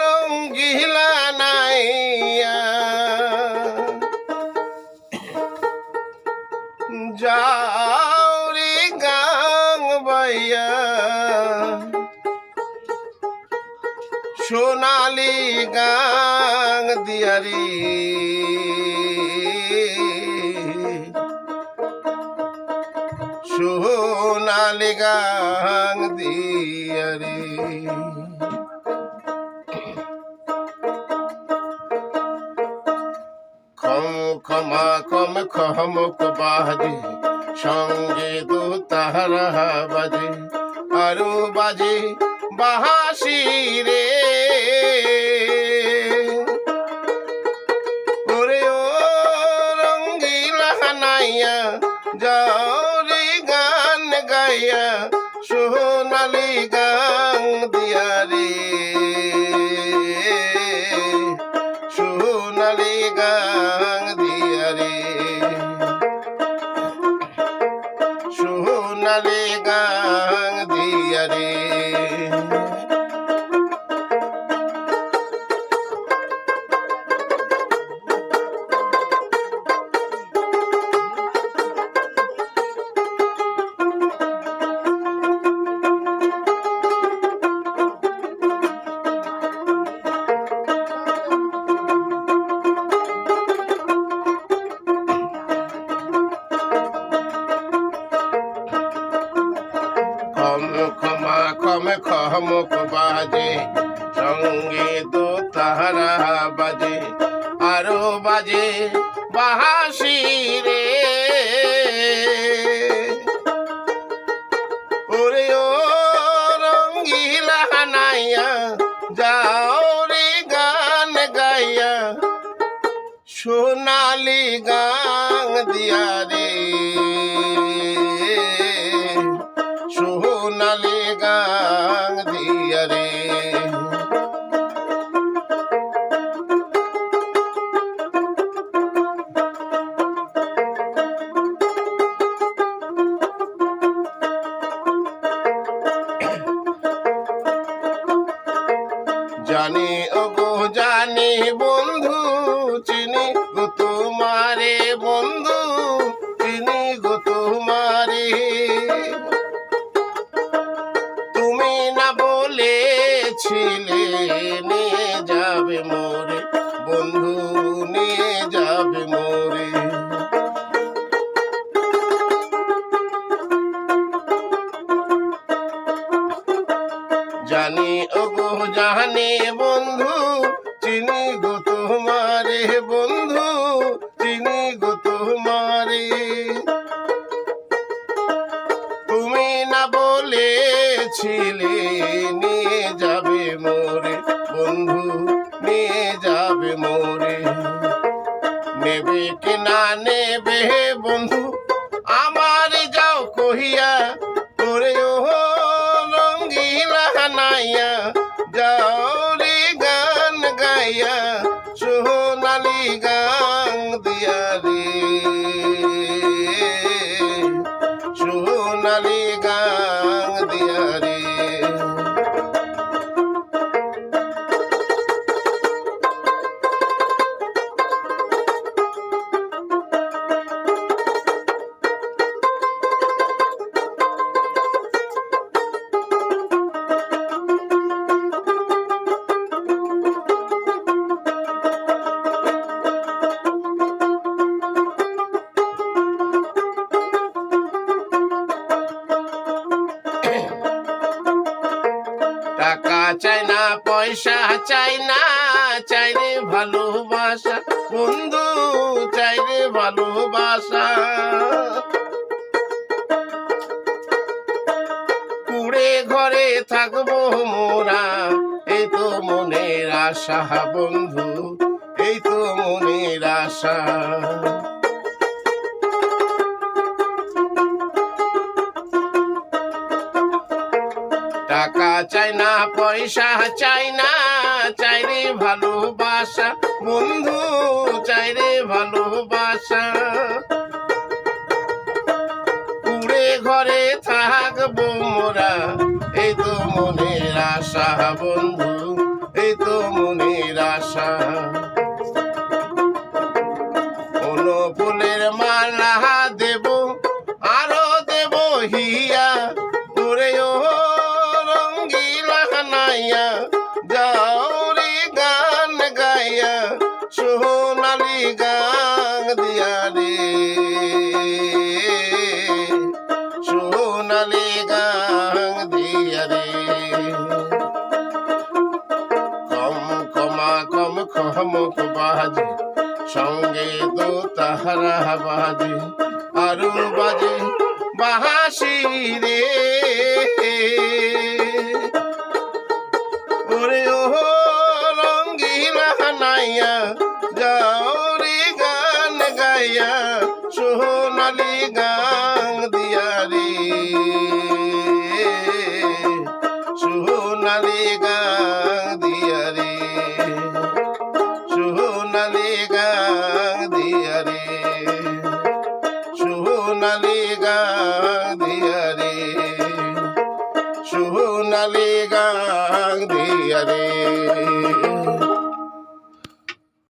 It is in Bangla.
রঙ্গিলা নাইয়া যাও রে গাং বাইয়া সোনালি গাং দিয়ারি সোনালি গাং দিয়ারি ক্ষমা খমক বাজে সঙ্গে দু তাহারা বাজে আরো বাজে বাহাসি রে ওরে ও রঙ্গিলা নাইয়া যাও রে গান গাইয়া সোনালি গাং দিয়া রে সোনালি গাং দিয়া রে সোনালি গাং দিয়া রে খমক বাজে সঙ্গে দো তাহারা বাজে আরো বাজে বাহাসি রে ওরে ও রঙ্গিলা নাইয়া যাও রে গান গাইয়া সোনালি গাং দিয়া রে সোনালি গাং দিয়া রে জানি ওগো জানি বন্ধু চিনি গো তোমারে বন্ধু চিনি গো তোমারে তুমি না বলেছিলে নিয়ে যাবে মোরে বন্ধু নিয়ে যাবে মোরে জানি ওগো জানি বন্ধু চিনি গো তোমারে বন্ধু চিনি গো তোমারে তুমি না বলেছিলে নিয়ে যাবে মোরে বন্ধু নিয়ে যাবে মোরে নেবে কি না নেবে বন্ধু আমার যাও কহিয়া ওরে ও রঙ্গিলা নাইয়া যাও রে গান গাইয়া সোনালি গাং দিয়া রে সোনালি গাং দিয়া রে টাকা চাই না পয়সা চাই না চাই রে ভালোবাসা বন্ধু চাই রে ভালোবাসা কুড়ে ঘরে থাকবো মোরা এই তো মনের আশা বন্ধু এই তো মনের আশা টাকা চাই না পয়সা চাই না চাই রে ভালোবাসা বন্ধু চাই রে ভালোবাসা কুড়ে ঘরে থাকবো মোরা এই তো মনের আশা বন্ধু, এই তো মনের আশা। কোন ফুলের মালা দেব, আরো দেব হিয়া, তোরে ও রঙ্গিলা নাইয়া, যাও রে গান গাইয়া, সোনালি গান দিয়া রে, সোনালি গান দিয়া রে। কম কমা কম খমক বাজে, সঙ্গে দো তাহারা বাজে, আরো বাজে বাহাসি রে। ওরে ও রঙ্গিলা নাইয়া, যাও রে গান গাইয়া, সোনালি গান দিয়া রে, সোনালি গান দিয়া রে, সোনালি গান দিয়া রে, সোনালি গান দিয়া রে, সোনালি গান দিয়া রে।